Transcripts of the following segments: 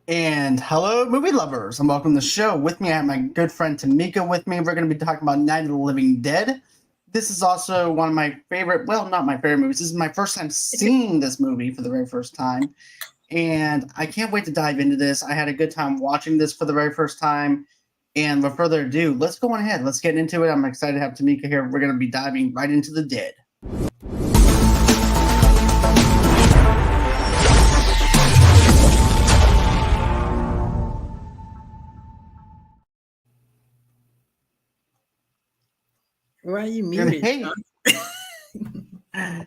And hello, movie lovers, and welcome to the show. With me, I have my good friend Tomeka with me. We're going to be talking about Night of the Living Dead. This is also one of my favorite, well, not my favorite movies. This is my first time seeing this movie for the very first time. And I can't wait to dive into this. I had a good time watching this for the very first time. And without further ado, let's go on ahead. Let's get into it. I'm excited to have Tomeka here. We're going to be diving right into the dead. Why are you muted, Hey, John?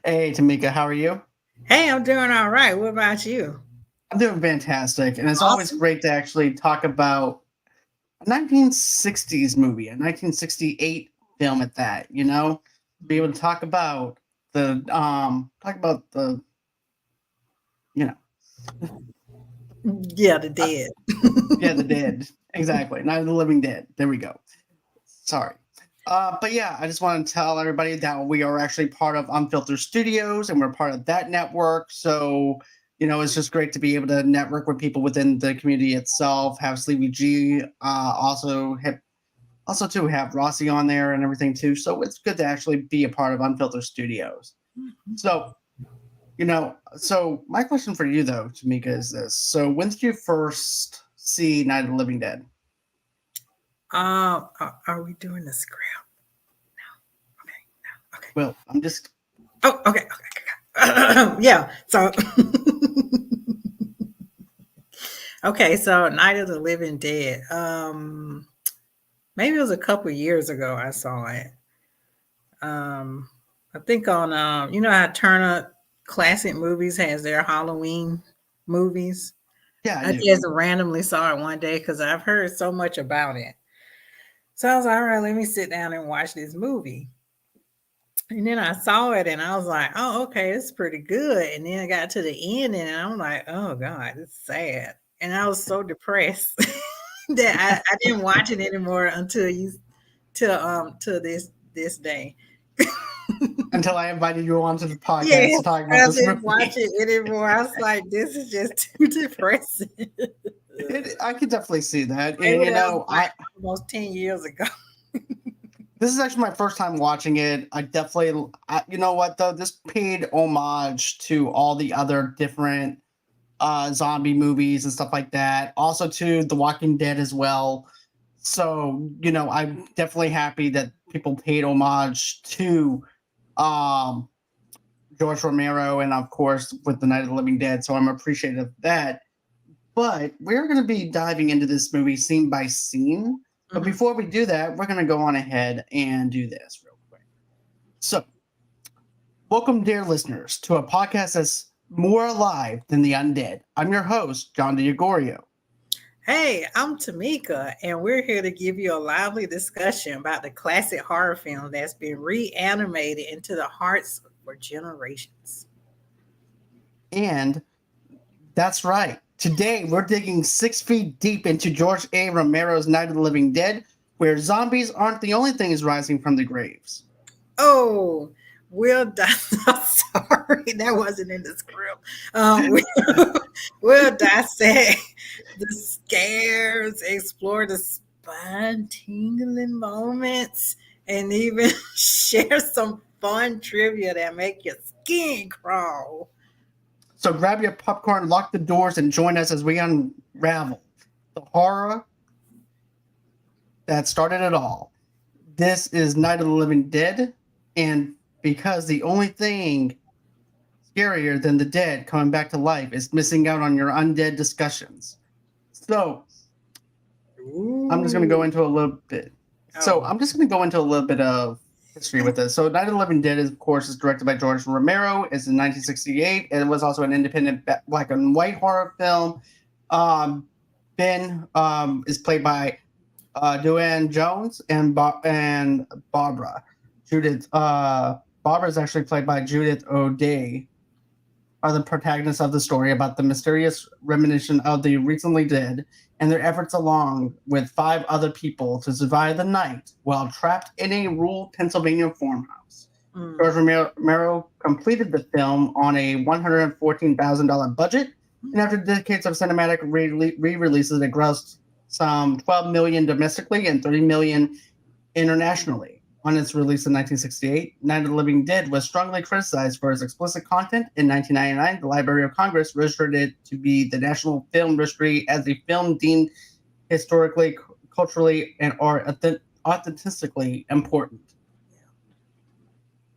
hey, Tomeka, how are you? Hey, I'm doing all right. What about you? I'm doing fantastic. And it's always Awesome. great to actually talk about a 1960s movie, a 1968 film at that, be able to talk about the, you know, Yeah, the uh, dead. yeah, the dead. Exactly. Night of the Living Dead. There we go. Sorry. But yeah, I just want to tell everybody that we are actually part of Unfiltered Studios and we're part of that network. So, it's just great to be able to network with people within the community itself, have Sleepy G, also too have Rossi on there and everything too. So it's good to actually be a part of Unfiltered Studios. So, so my question for you though, Tamika, is this. So when did you first see Night of the Living Dead? Are we doing the script? Okay, no, okay. Well, I'm just Oh, okay, okay. Yeah. So, okay. So, Night of the Living Dead. Maybe it was a couple years ago I saw it. Um, I think on you know how Turner Classic Movies has their Halloween movies. yeah, I I do. just randomly saw it one day because I've heard so much about it. So I was like, all right, let me sit down and watch this movie. And then I saw it and I was like, oh, okay, it's pretty good. And then I got to the end and I'm like, oh God, it's sad. And I was so depressed that I didn't watch it anymore until you till this day. Until I invited you onto the podcast to Yes, talk about I this didn't watch movie. it anymore. I was like, this is just too depressing. I could definitely see that. And Maybe that was like almost 10 years ago. this is actually my first time watching it. You know what though, this paid homage to all the other different zombie movies and stuff like that. Also to The Walking Dead as well. So, I'm definitely happy that people paid homage to um George Romero and of course with the Night of the Living Dead. So I'm appreciative of that. But we're going to be diving into this movie scene by scene. But Mhm. before we do that, we're going to go on ahead and do this real quick. So, welcome, dear listeners, to a podcast that's more alive than the undead. I'm your host, John DiGregorio. Hey, I'm Tamika, and we're here to give you a lively discussion about the classic horror film that's been reanimated into the hearts for generations. And that's right. Today, we're digging 6 feet deep into George A. Romero's Night of the Living Dead, where zombies aren't the only things rising from the graves. Oh, sorry, that wasn't in the script. We'll dissect the scares, explore the spine tingling moments, and even share some fun trivia that make your skin crawl. So grab your popcorn, lock the doors, and join us as we unravel the horror that started it all. This is Night of the Living Dead, and because the only thing scarier than the dead coming back to life is missing out on your undead discussions. So I'm just going to go Ooh. into a little bit. So Oh. I'm just going to go into a little bit of history with this. So Night of the Living Dead, of course, is directed by George Romero. It's in 1968. And it was also an independent black and white horror film. Ben is played by Duane Jones and Barbara. Judith. Barbara is actually played by Judith O'Day. Are the protagonists of the story about the mysterious reminiscence of the recently dead and their efforts along with 5 other people to survive the night while trapped in a rural Pennsylvania farmhouse. Mm. George Romero completed the film on a $114,000 budget And after decades of cinematic re-releases, it grossed some 12 million domestically and 30 million internationally. On its release in 1968, Night of the Living Dead was strongly criticized for its explicit content. In 1999, the Library of Congress registered it to be the National Film Registry as a film deemed historically, culturally, and or authentically important.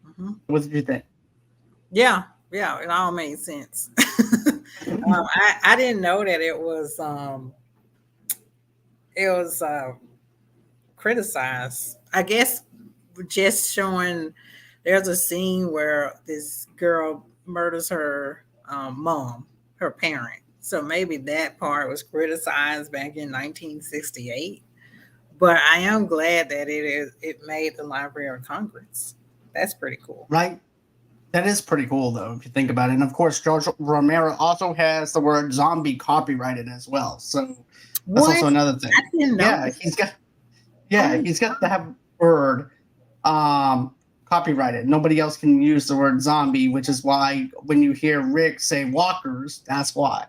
Mm-hmm. What did you think? Yeah, yeah, it all made sense. I didn't know that it was criticized. I guess just showing there's a scene where this girl murders her mom, her parent. So maybe that part was criticized back in 1968. But I am glad that it made the Library of Congress. That's pretty cool. Right? That is pretty cool, though, if you think about it. And of course, George Romero also has the word zombie copyrighted as well. So that's also What? another thing. I didn't know Yeah, that. Oh, he's got that word copyrighted. Nobody else can use the word zombie, which is why when you hear Rick say walkers, that's why.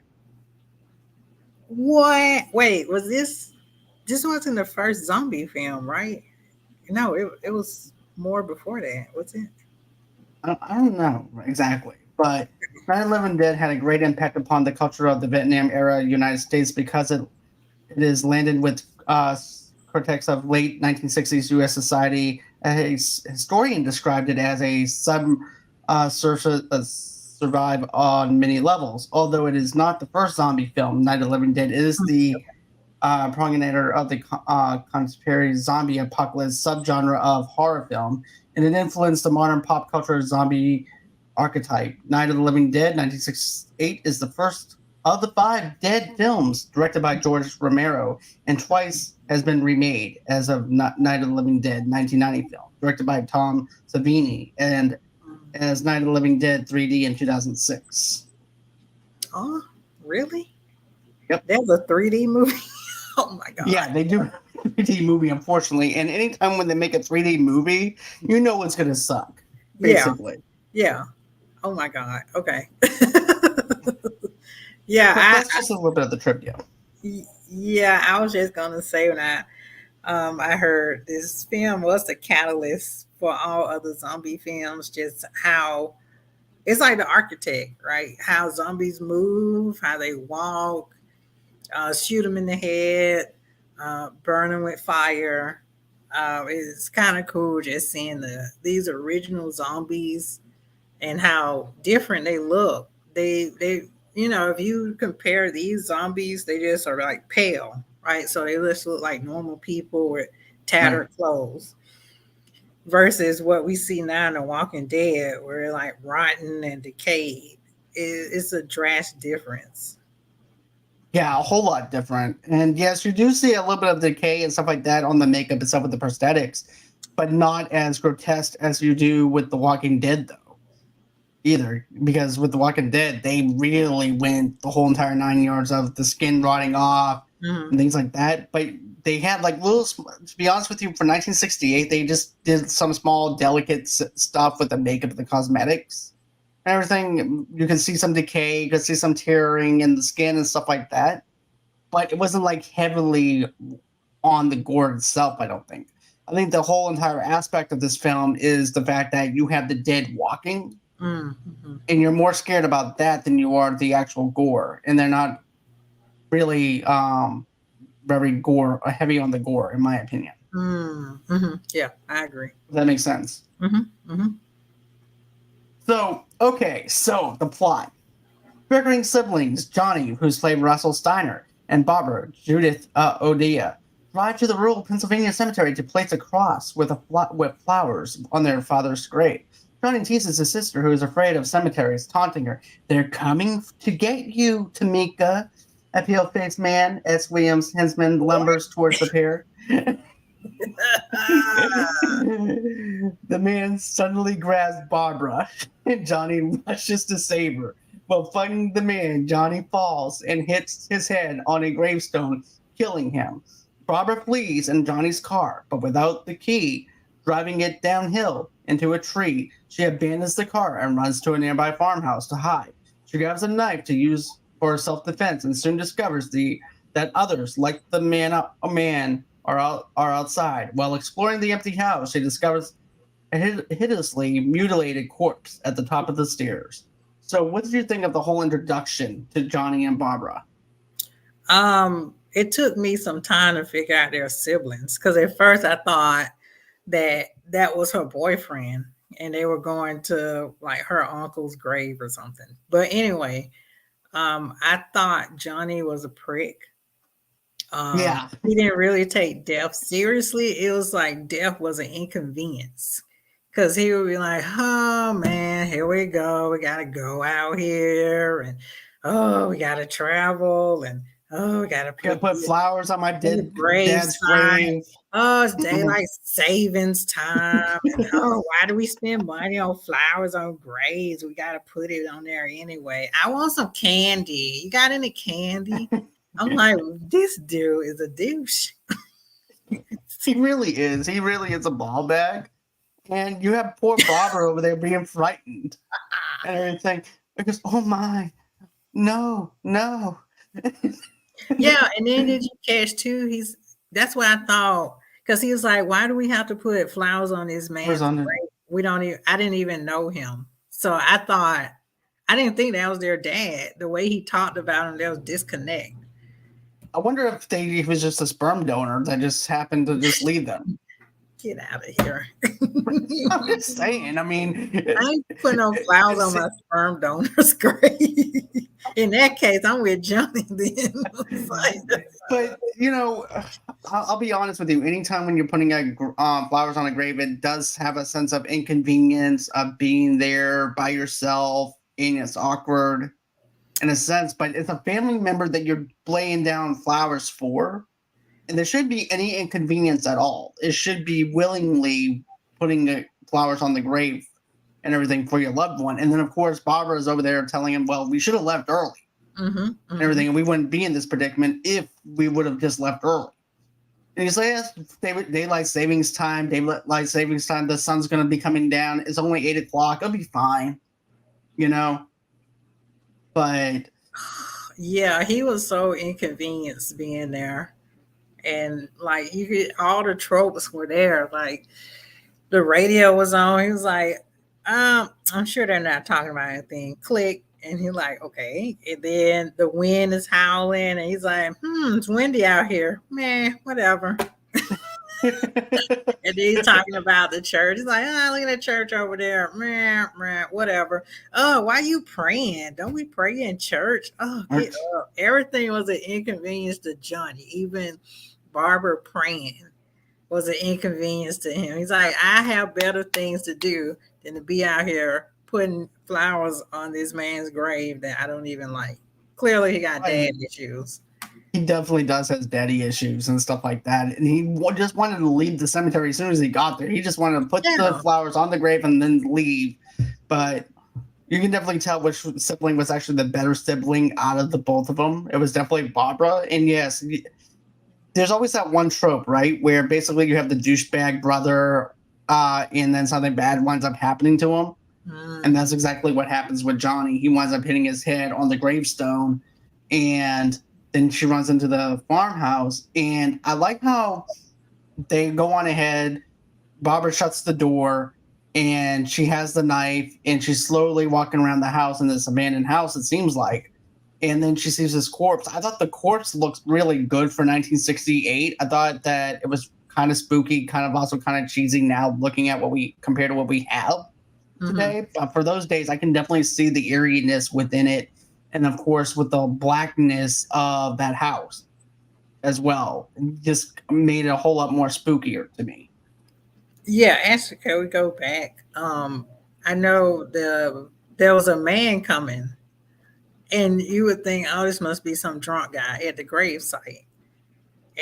what? Wait, was this wasn't the first zombie film, right? No, it was more before that, was it? I don't know exactly, but 9/11 Dead had a great impact upon the culture of the Vietnam era United States because it is landed with cortex of late 1960s U.S. society. A historian described it as a survive on many levels. Although it is not the first zombie film, Night of the Living Dead is the progenitor of the contemporary zombie apocalypse subgenre of horror film, and it influenced the modern pop culture zombie archetype. Night of the Living Dead, 1968, is the first of the five Dead films directed by George Romero, and twice has been remade as of Night of the Living Dead, 1990 film, directed by Tom Savini, and as Night of the Living Dead 3D in 2006. Oh, really? Yep. There's a 3D movie. Oh my god. Yeah, they do a 3D movie, unfortunately. And anytime when they make a 3D movie, you know it's going to suck, Yeah, basically. yeah. Oh my god. Okay. Yeah, But that's just a little bit of the trivia. yeah. I was just gonna say when I heard this film was the catalyst for all other zombie films. Just how it's like the architect, right? How zombies move, how they walk, shoot them in the head, burn them with fire. It's kind of cool just seeing these original zombies and how different they look. They if you compare these zombies, they just are like pale, right? So they just look like normal people with Right. tattered clothes versus what we see now in The Walking Dead, where they're like rotten and decayed. It's a drastic difference. Yeah, a whole lot different. And yes, you do see a little bit of decay and stuff like that on the makeup and stuff with the prosthetics, but not as grotesque as you do with The Walking Dead, though, either. Because with The Walking Dead, they really went the whole entire 9 yards of the skin rotting off Mhm. and things like that. But they had like little, to be honest with you, for 1968, they just did some small, delicate stuff with the makeup and the cosmetics and everything. You can see some decay, you can see some tearing in the skin and stuff like that. But it wasn't like heavily on the gore itself, I don't think. I think the whole entire aspect of this film is the fact that you have the dead walking, Mhm. and you're more scared about that than you are the actual gore. And they're not really very gore heavy on the gore, in my opinion. Mhm. Yeah, I agree. If that makes sense. Mhm. Mhm. So, okay, so the plot. Bickering siblings, Johnny, who's played Russell Steiner, and Barbara, Judith Odea, ride to the rural Pennsylvania cemetery to place a cross with flowers on their father's grave. Johnny teases his sister, who is afraid of cemeteries, taunting her. They're coming to get you, Tomeka. A pale-faced man, S. Williams Hensman, lumbers towards the pair. The man suddenly grabs Barbara, and Johnny rushes to save her. While fighting the man, Johnny falls and hits his head on a gravestone, killing him. Barbara flees in Johnny's car, but without the key, driving it downhill into a tree. She abandons the car and runs to a nearby farmhouse to hide. She grabs a knife to use for self-defense and soon discovers that others, like the a man, are outside. While exploring the empty house, she discovers a hideously mutilated corpse at the top of the stairs. So, what did you think of the whole introduction to Johnny and Barbara? It took me some time to figure out their siblings because at first I thought that that was her boyfriend and they were going to like her uncle's grave or something. But anyway, I thought Johnny was a prick. Yeah, He didn't really take death seriously. It was like death was an inconvenience because he would be like, "Oh man, here we go. We gotta go out here, and oh, we gotta travel, and oh, we gotta I gotta put put flowers on my in the dad's graves time. grave. Oh, it's daylight savings time. And oh, why do we spend money on flowers on graves? We got to put it on there anyway. I want some candy. You got any candy? I'm like, this dude is a douche. He really is. He really is a ball bag. And you have poor Barbara over there being frightened and everything. Because, oh my, no, no. Yeah, and then did you catch too? That's what I thought because he was like, "Why do we have to put flowers on this Was man's on it. grave? We don't even. I didn't even know him, so I thought I didn't think that was their dad. The way he talked about him, there was disconnect. I wonder if he was just a sperm donor that just happened to just leave them. Get out of here! I'm just saying. I mean, I ain't putting no flowers on my sperm donor's grave. In that case, I'm with Johnny then. but I'll be honest with you. Anytime when you're putting flowers on a grave, it does have a sense of inconvenience of being there by yourself, and it's awkward in a sense. But it's a family member that you're laying down flowers for, and there shouldn't be any inconvenience at all. It should be willingly putting the flowers on the grave and everything for your loved one. And then, of course, Barbara is over there telling him, well, we should have left early and everything, and we wouldn't be in this predicament if we would have just left early. And he's like, yes, daylight savings time, the sun's going to be coming down. It's only 8 o'clock. It'll be fine, you know? But yeah, he was so inconvenienced being there. And like you could all the tropes were there. Like the radio was on. He was like, I'm sure they're not talking about anything. Click. And he's like, okay. And then the wind is howling, and he's like, it's windy out here. Man, whatever. And then he's talking about the church. He's like, look at that church over there. Meh, meh, whatever. Oh, why you praying? Don't we pray in church? Oh, get up. Everything was an inconvenience to Johnny. Even Barbara praying was an inconvenience to him. He's like, I have better things to do than to be out here putting flowers on this man's grave that I don't even like. Clearly, he got dad issues. He definitely does has daddy issues and stuff like that. And he just wanted to leave the cemetery as soon as he got there. He just wanted to put the flowers on the grave and then leave. But you can definitely tell which sibling was actually the better sibling out of the both of them. It was definitely Barbara. And yes, there's always that one trope, right? Where basically you have the douchebag brother and then something bad winds up happening to him. And that's exactly what happens with Johnny. He winds up hitting his head on the gravestone, and then she runs into the farmhouse. And I like how they go on ahead. Barbara shuts the door, and she has the knife, and she's slowly walking around the house in this abandoned house, it seems like. And then she sees this corpse. I thought the corpse looked really good for 1968. I thought that it was kind of spooky, kind of also kind of cheesy now, looking at compared to what we have today. But for those days, I can definitely see the eeriness within it, and of course with the blackness of that house as well. It just made it a whole lot more spookier to me. Yeah, actually, can we go back? I know there was a man coming, and you would think, oh, this must be some drunk guy at the gravesite.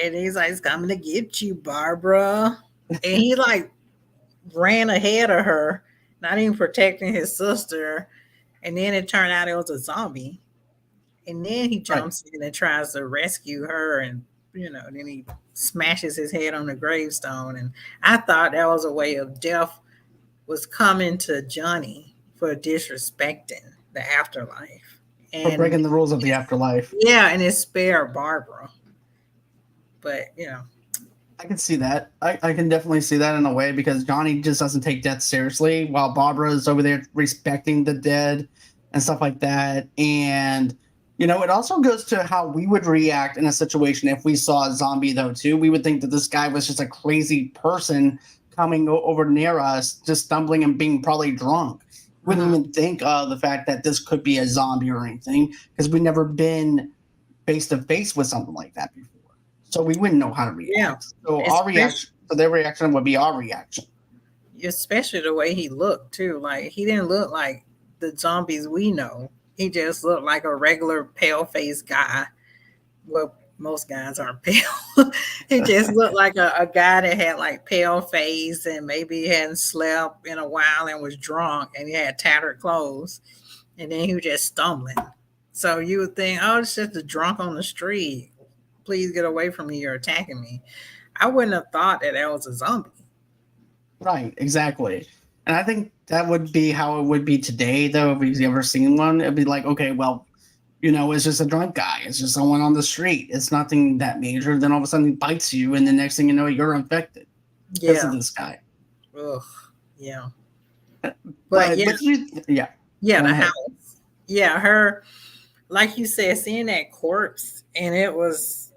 And he's like, he's coming to get you, Barbara. And he like ran ahead of her, not even protecting his sister. And then it turned out it was a zombie. And then he jumps in and tries to rescue her, and then he smashes his head on the gravestone. And I thought that was a way of death was coming to Johnny for disrespecting the afterlife. For and breaking the rules of the afterlife. yeah, and it spared Barbara. But I can see that. I can definitely see that in a way because Johnny just doesn't take death seriously, while Barbara is over there respecting the dead and stuff like that. And it also goes to how we would react in a situation if we saw a zombie, though. Too, we would think that this guy was just a crazy person coming over near us, just stumbling and being probably drunk. We wouldn't even think of the fact that this could be a zombie or anything because we've never been face to face with something like that before. So we wouldn't know how to yeah, react. So our especially reaction, so their reaction would be our reaction. especially the way he looked too. Like he didn't look like the zombies we know. He just looked like a regular pale faced guy. Well, most guys aren't pale. He just looked like a guy that had like pale face and maybe he hadn't slept in a while and was drunk and he had tattered clothes. And then he was just stumbling. So you would think, oh, it's just a drunk on the street. Please get away from me. You're attacking me. I wouldn't have thought that that was a zombie. Right, exactly. And I think that would be how it would be today, though, if you've ever seen one. It'd be like, okay, well, it's just a drunk guy. It's just someone on the street. It's nothing that major. Then all of a sudden he bites you, and the next thing you know, you're infected because of Yeah. this guy. Ugh. Yeah. But But yeah, with you, yeah, yeah, go the ahead. house. Yeah, her, like you said, seeing that corpse, and it was,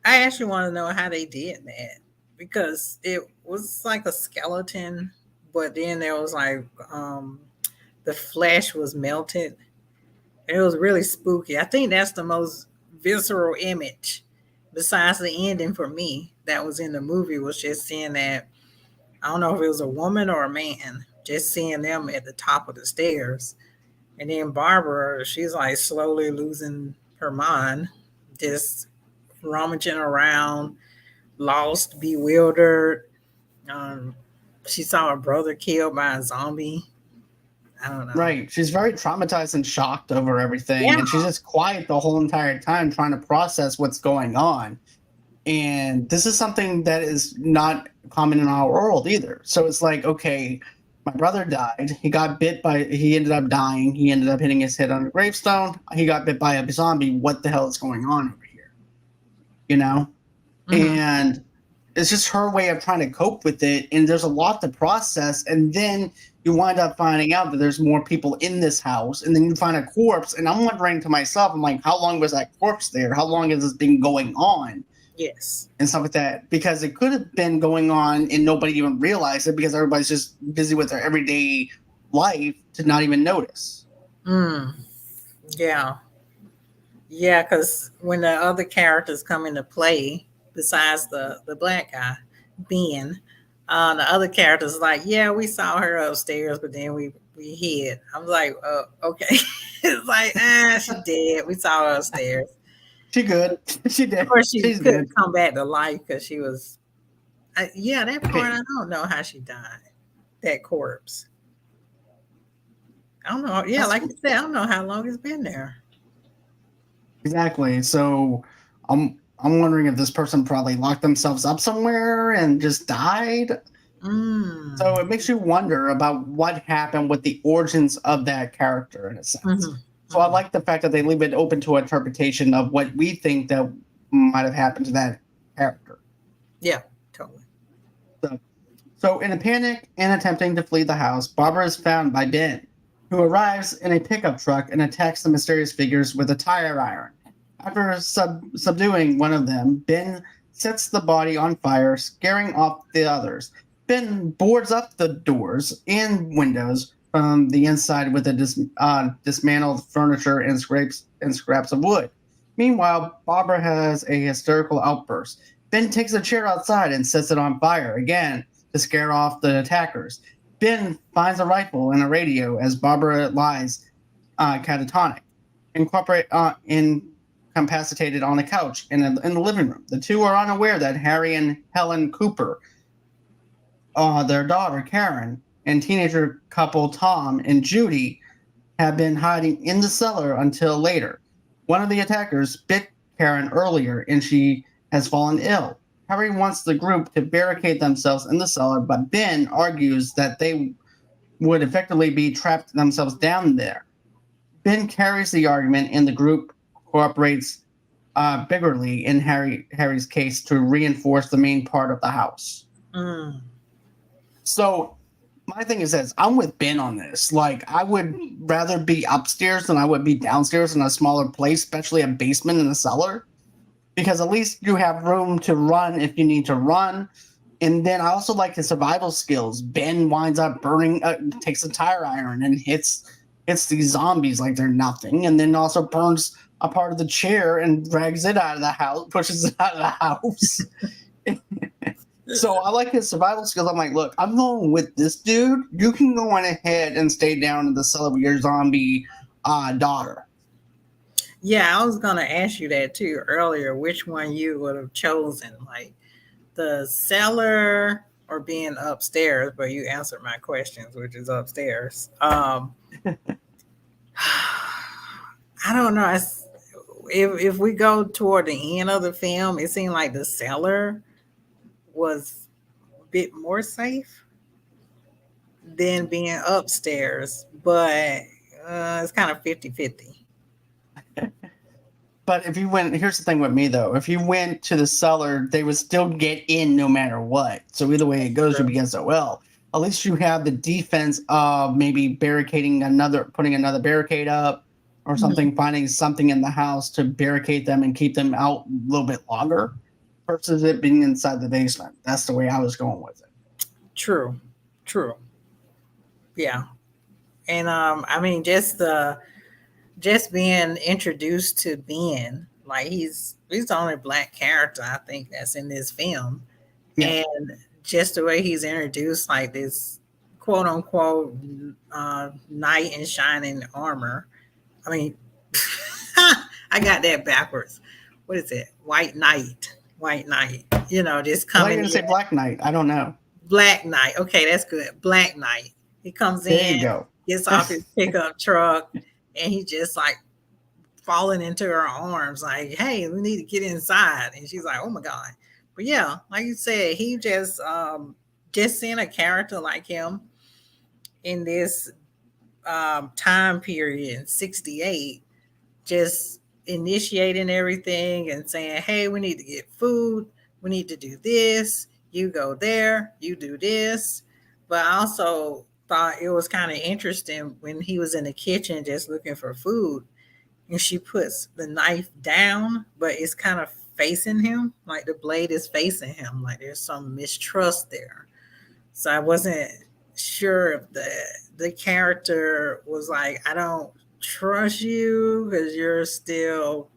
I actually want to know how they did that because it was like a skeleton, but then there was like, the flesh was melted. It was really spooky. I think that's the most visceral image besides the ending for me that was in the movie was just seeing that. I don't know if it was a woman or a man, just seeing them at the top of the stairs. And then Barbara, she's like slowly losing her mind, just rummaging around, lost, bewildered. Um, she saw her brother killed by a zombie. I don't know. Right. She's very traumatized and shocked over everything. Yeah. And she's just quiet the whole entire time trying to process what's going on. And this is something that is not common in our world either. So it's like, okay, my brother died. He ended up dying. He ended up hitting his head on a gravestone. He got bit by a zombie. What the hell is going on over here? You know? Hmm. And it's just her way of trying to cope with it. And there's a lot to process. And then you wind up finding out that there's more people in this house. And then you find a corpse. And I'm wondering to myself, I'm like, how long was that corpse there? How long has this been going on? Yes. And stuff like that. Because it could have been going on and nobody even realized it because everybody's just busy with their everyday life to not even notice. Mm. Yeah. Yeah, because when the other characters come into play, besides the black guy, Ben, the other characters like, yeah, we saw her upstairs, but then we hid. I'm like, okay. It's like, she dead. We saw her upstairs. She good. She Of did. course, she She's couldn't good. come back to life because she was. Yeah, that part I Okay. don't know how she died. That corpse. I don't know. Yeah, That's like you said, I don't know how long it's been there. exactly. So I'm wondering if this person probably locked themselves up somewhere and just died. So Mm. it makes you wonder about what happened with the origins of that character in a sense. Hmm. So I Hmm. like the fact that they leave it open to interpretation of what we think that might have happened to that character. Yeah, totally. So, so in a panic and attempting to flee the house, Barbara is found by Ben, who arrives in a pickup truck and attacks the mysterious figures with a tire iron. After subduing one of them, Ben sets the body on fire, scaring off the others. Ben boards up the doors and windows from the inside with the dismantled furniture and scraps of wood. Meanwhile, Barbara has a hysterical outburst. Ben takes a chair outside and sets it on fire again to scare off the attackers. Ben finds a rifle and a radio as Barbara lies catatonic, incapacitated on a couch in the living room. The two are unaware that Harry and Helen Cooper, their daughter Karen, and teenager couple Tom and Judy have been hiding in the cellar until later. One of the attackers bit Karen earlier and she has fallen ill. Harry wants the group to barricade themselves in the cellar, but Ben argues that they would effectively be trapped themselves down there. Ben carries the argument, and the group cooperates biggerly in Harry's case to reinforce the main part of the house. Mm. So my thing is this: I'm with Ben on this. Like, I would rather be upstairs than I would be downstairs in a smaller place, especially a basement and a cellar, because at least you have room to run if you need to run. And then I also like his survival skills. Ben winds up burning, takes a tire iron and hits these zombies like they're nothing, and then also burns a part of the chair and drags it out of the house, pushes it out of the house. So I like his survival skills. I'm like, look, I'm going with this dude. You can go on ahead and stay down in the cellar with your zombie daughter. Yeah, I was gonna ask you that too earlier. Which one you would have chosen, like the cellar or being upstairs? But you answered my questions, which is upstairs. I don't know. If we go toward the end of the film, it seemed like the cellar was a bit more safe than being upstairs, but it's kind of 50-50. But if you went, here's the thing with me though: if you went to the cellar, they would still get in no matter what. So either way it goes, you'll be against it. Well, at least you have the defense of maybe putting another barricade up or Mhm. something, finding something in the house to barricade them and keep them out a little bit longer, versus it being inside the basement. That's the way I was going with it. True, true. Yeah. And I mean, just being introduced to Ben, like he's the only black character I think that's in this film, Yeah. and just the way he's introduced, like this quote unquote knight in shining armor. I mean, I got that backwards. What is it? White knight, white knight. Just I thought you coming were gonna in. say Black Knight. I don't know. Black knight. Okay, that's good. Black knight. He comes There in, you go. gets off his pickup truck, and he just like falling into her arms, like, "Hey, we need to get inside." And she's like, "Oh my god!" But yeah, like you said, he just seeing a character like him in this time period in '68, just initiating everything and saying, "Hey, we need to get food. We need to do this. You go there. You do this." But I also thought it was kind of interesting when he was in the kitchen just looking for food, and she puts the knife down, but it's kind of facing him, like the blade is facing him, like there's some mistrust there. So I wasn't sure if the character was like, "I don't trust you because you're still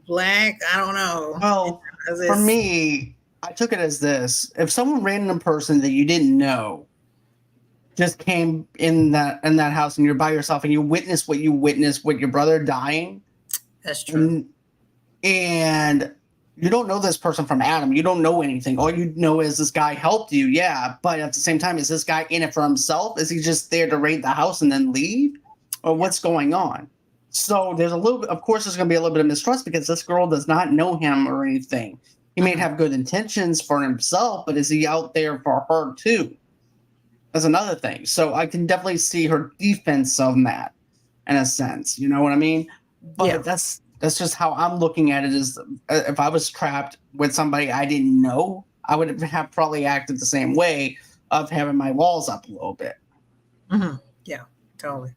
black." I don't know. Well, 'Cause for it's me, I took it as this: if some random person that you didn't know just came in that house and you're by yourself and you witness what you witnessed with your brother dying, that's true. and and you don't know this person from Adam, you don't know anything. All you know is this guy helped you, yeah, but at the same time, is this guy in it for himself? Is he just there to raid the house and then leave, or Yeah. what's going on? So there's a little bit, of course, there's going to be a little bit of mistrust because this girl does not know him or anything. He may Mhm. have good intentions for himself, but is he out there for her too? That's another thing. So I can definitely see her defense on that in a sense. You know what I mean? Yeah. But that's just how I'm looking at it. Is if I was trapped with somebody I didn't know, I would have probably acted the same way of having my walls up a little bit. Hmm. Yeah. Totally.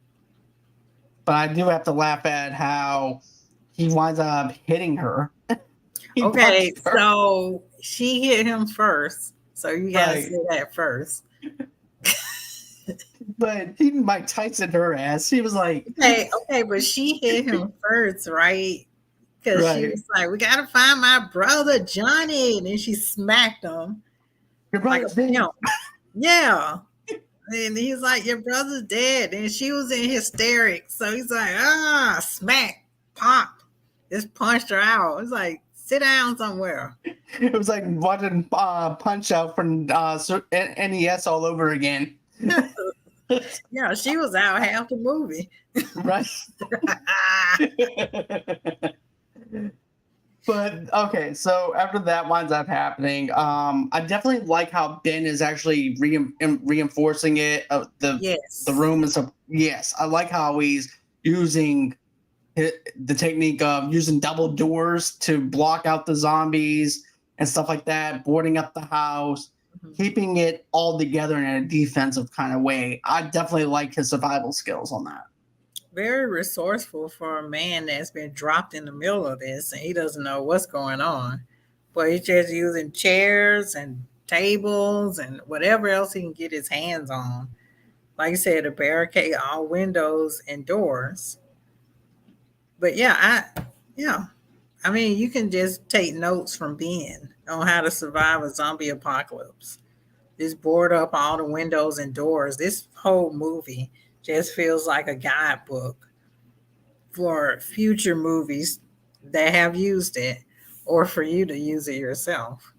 But I do have to laugh at how he winds up hitting her. He Okay. punched her. So she hit him first. So you got to say Right. that first. But even Mike Tyson her ass. He was like, Okay. Okay. But she hit him first, right? Because she right. was like, "We got to find my brother Johnny." And then she smacked him Your like a brother's dead. pimp. Yeah. And he's like, "Your brother's dead." And she was in hysterics. So he's like, smack, pop. Just punched her out. It's like, sit down somewhere. It was like watching Punch Out from NES all over again. Yeah, she was out half the movie. Right. But okay, so after that winds up happening, I definitely like how Ben is actually reinforcing it, the Yes. room and stuff. Yes, I like how he's using the technique of using double doors to block out the zombies and stuff like that, boarding up the house, Mhm. keeping it all together in a defensive kind of way. I definitely like his survival skills on that. Very resourceful for a man that's been dropped in the middle of this and he doesn't know what's going on. But he's just using chairs and tables and whatever else he can get his hands on. Like you said, to barricade all windows and doors. But yeah, I mean, you can just take notes from Ben on how to survive a zombie apocalypse. Just board up all the windows and doors. This whole movie just feels like a guidebook for future movies that have used it or for you to use it yourself.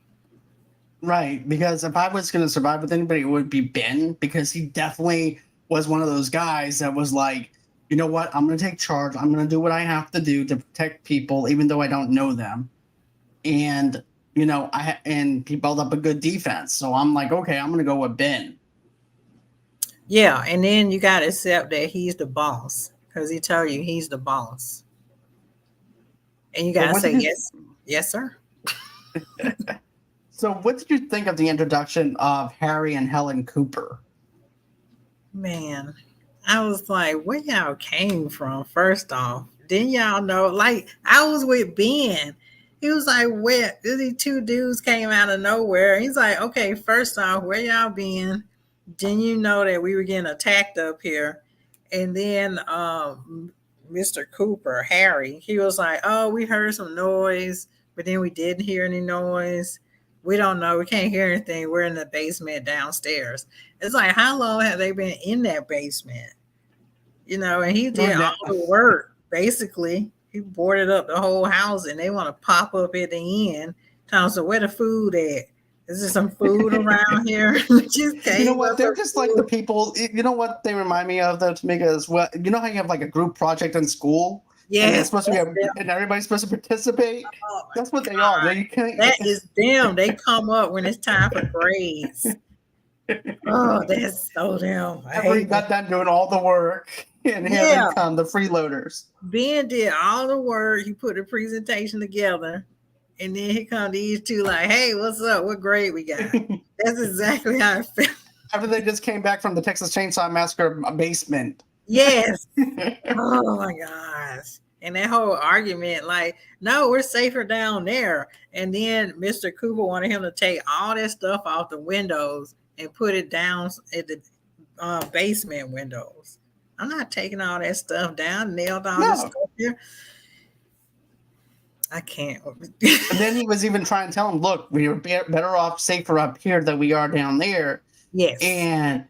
Right, because if I was going to survive with anybody, it would be Ben, because he definitely was one of those guys that was like, you know what, I'm going to take charge. I'm going to do what I have to do to protect people, even though I don't know them. And and he built up a good defense. So I'm like, okay, I'm going to go with Ben. Yeah, and then you got to accept that he's the boss because he told you he's the boss. And you So got to what say, did you yes, yes, sir. so what did you think of the introduction of Harry and Helen Cooper? Man, I was like, where y'all came from, first off? Didn't y'all know? Like, I was with Ben. He was like, where? These two dudes came out of nowhere. He's like, okay, first off, where y'all been? Didn't you know that we were getting attacked up here? And then Mr. Cooper, Harry, he was like, oh, we heard some noise, but then we didn't hear any noise. We don't know. We can't hear anything. We're in the basement downstairs. It's like, how long have they been in that basement? And he did Right all now, the work. Basically, he boarded up the whole house, and they want to pop up at the end. Telling us, where the food at? Is there some food around here? Just you know gave what? us They're some just like the food. people. You know what they remind me of, though, Tamika, as well. You know how you have like a group project in school, and it's Yes, supposed to be, that's them. and everybody's supposed to participate. Oh my That's what they are. They can't. God, that is them. They come up when it's time for grades. Oh, that's so them. I After he hate them. got done doing all the work, and here they Yeah, come, the freeloaders. Ben did all the work. He put the presentation together, and then here come these two like, "Hey, what's up? What grade we got?" That's exactly how I felt. After they just came back from the Texas Chainsaw Massacre basement. Yes. Oh my gosh. And that whole argument, like, no, we're safer down there. And then Mr. Cooper wanted him to take all that stuff off the windows and put it down at the basement windows. I'm not taking all that stuff down, nailed all this No. stuff here. I can't. And then he was even trying to tell him, look, we are better off, safer up here than we are down there. Yes. And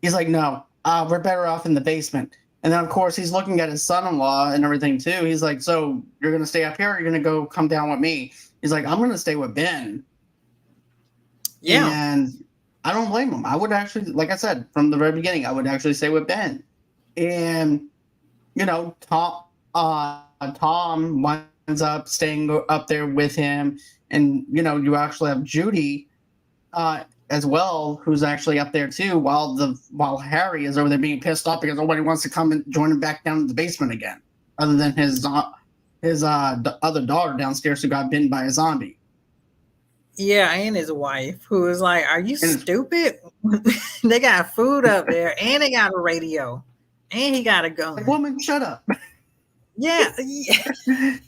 he's like, no, we're better off in the basement. And then, of course, he's looking at his son-in-law and everything, too. He's like, so you're going to stay up here or you're going to go come down with me? He's like, I'm going to stay with Ben. Yeah. And I don't blame him. I would actually, like I said, from the very beginning, I would actually stay with Ben. And, Tom winds up staying up there with him. And, you actually have Judy as well, who's actually up there too, while Harry is over there being pissed off because nobody wants to come and join him back down in the basement again, other than his other daughter downstairs who got bitten by a zombie. Yeah, and his wife, who is like, are you And stupid? They got food up there, and they got a radio, and he got a like, gun. woman, shut up. Yeah, yeah. We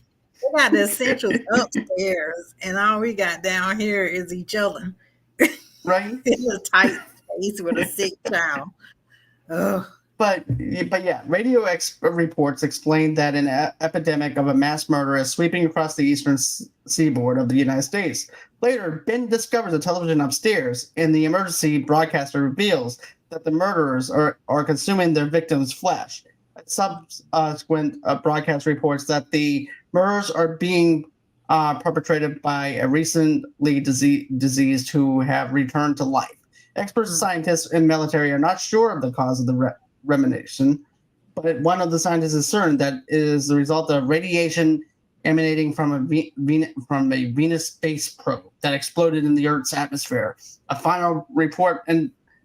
got the essentials upstairs, and all we got down here is each other Right? in a tight space with a sick child. Ugh. But yeah, reports explained that an epidemic of a mass murder is sweeping across the eastern seaboard of the United States. Later, Ben discovers a television upstairs, and the emergency broadcaster reveals that the murderers are consuming their victims' flesh. Subsequent broadcast reports that the murders are being perpetrated by a recently diseased who have returned to life. Experts, scientists, and military are not sure of the cause of the remission, but one of the scientists is certain that it is the result of radiation emanating from a Venus space probe that exploded in the Earth's atmosphere. A final report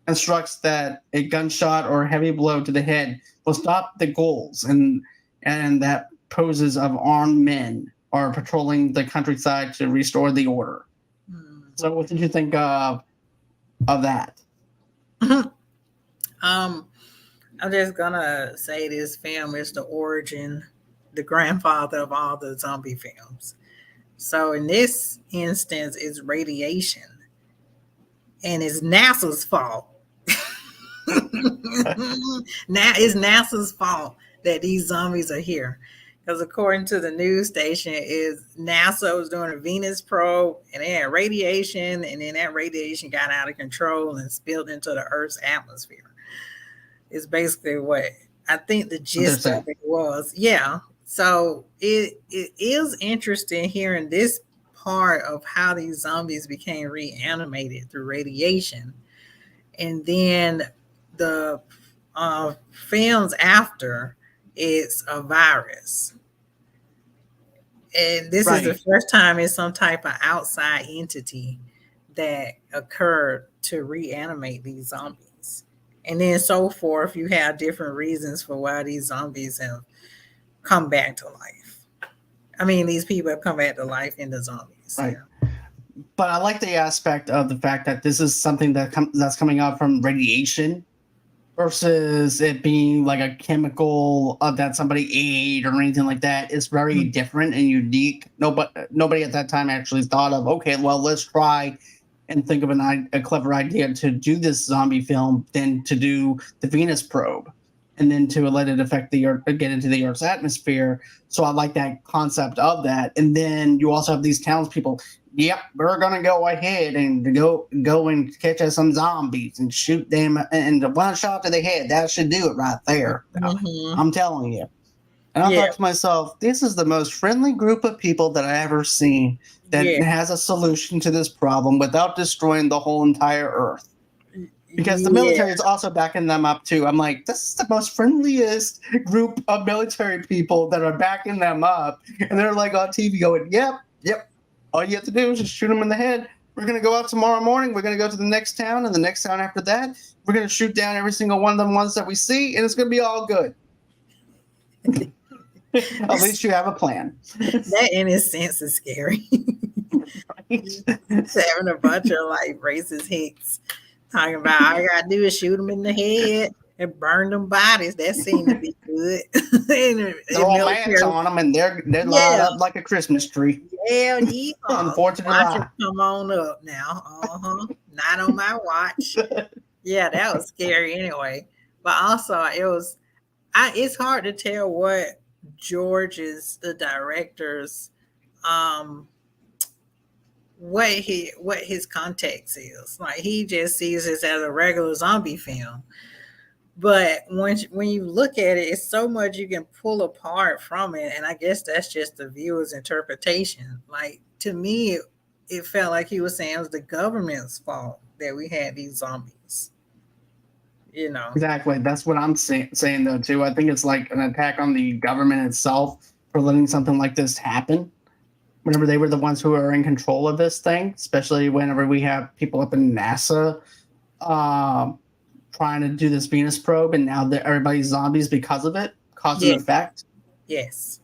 instructs that a gunshot or heavy blow to the head will stop the ghouls and that poses of armed men are patrolling the countryside to restore the order. Hmm. So, what did you think of that? um, I'm just gonna say this film is the origin, the grandfather of all the zombie films. So in this instance, it's radiation, and it's NASA's fault. Now it's NASA's fault that these zombies are here. Because according to the news station, is NASA was doing a Venus probe and they had radiation, and then that radiation got out of control and spilled into the Earth's atmosphere. Is basically what I think the What they're gist of saying, it was. Yeah. So it is interesting hearing this part of how these zombies became reanimated through radiation. And then the films after, it's a virus. And this is the right? first time it's some type of outside entity that occurred to reanimate these zombies. And then so forth, you have different reasons for why these zombies have come back to life. I mean, these people have come back to life in the zombies. Right. Yeah. But I like the aspect of the fact that this is something that's coming out from radiation versus it being like a chemical that somebody ate or anything like that. It's very Mm. different and unique. Nobody at that time actually thought of, okay, well, let's try and think of a clever idea to do this zombie film than to do the Venus probe and then to let it affect the Earth, get into the Earth's atmosphere. So I like that concept of that. And then you also have these townspeople. Yep, we're gonna go ahead and go and catch us some zombies and shoot them and the one shot to the head. That should do it right there. Hmm. I'm telling you. And I Yeah. thought to myself, this is the most friendly group of people that I ever seen that Yeah. has a solution to this problem without destroying the whole entire Earth. Because the Yeah. military is also backing them up too. I'm like, this is the most friendliest group of military people that are backing them up, and they're like on TV going, "Yep, yep. All you have to do is just shoot them in the head. We're gonna go out tomorrow morning. We're gonna go to the next town, and the next town after that, we're gonna shoot down every single one of the ones that we see, and it's gonna be all good." At least you have a plan. That in its sense is scary. Just having a bunch of like racist hicks talking about all you gotta do is shoot them in the head and burn them bodies. That seemed to be good. In Throw a match military, on them, and they're lined yeah, up like a Christmas tree. yeah, yeehaw. Unfortunate Watch them lie. come on up now. Uh-huh. Not on my watch. Yeah, that was scary anyway. But also it was it's hard to tell what George's the director's um what his context is. Like he just sees this as a regular zombie film. But when you look at it, it's so much you can pull apart from it, and I guess that's just the viewer's interpretation. Like to me, it felt like he was saying it was the government's fault that we had these zombies. You know. Exactly. That's what I'm saying, though, too. I think it's like an attack on the government itself for letting something like this happen. Whenever they were the ones who are in control of this thing, especially whenever we have people up in NASA um, trying to do this Venus probe, and now everybody's zombies because of it, cause and Yeah. effect. Yes.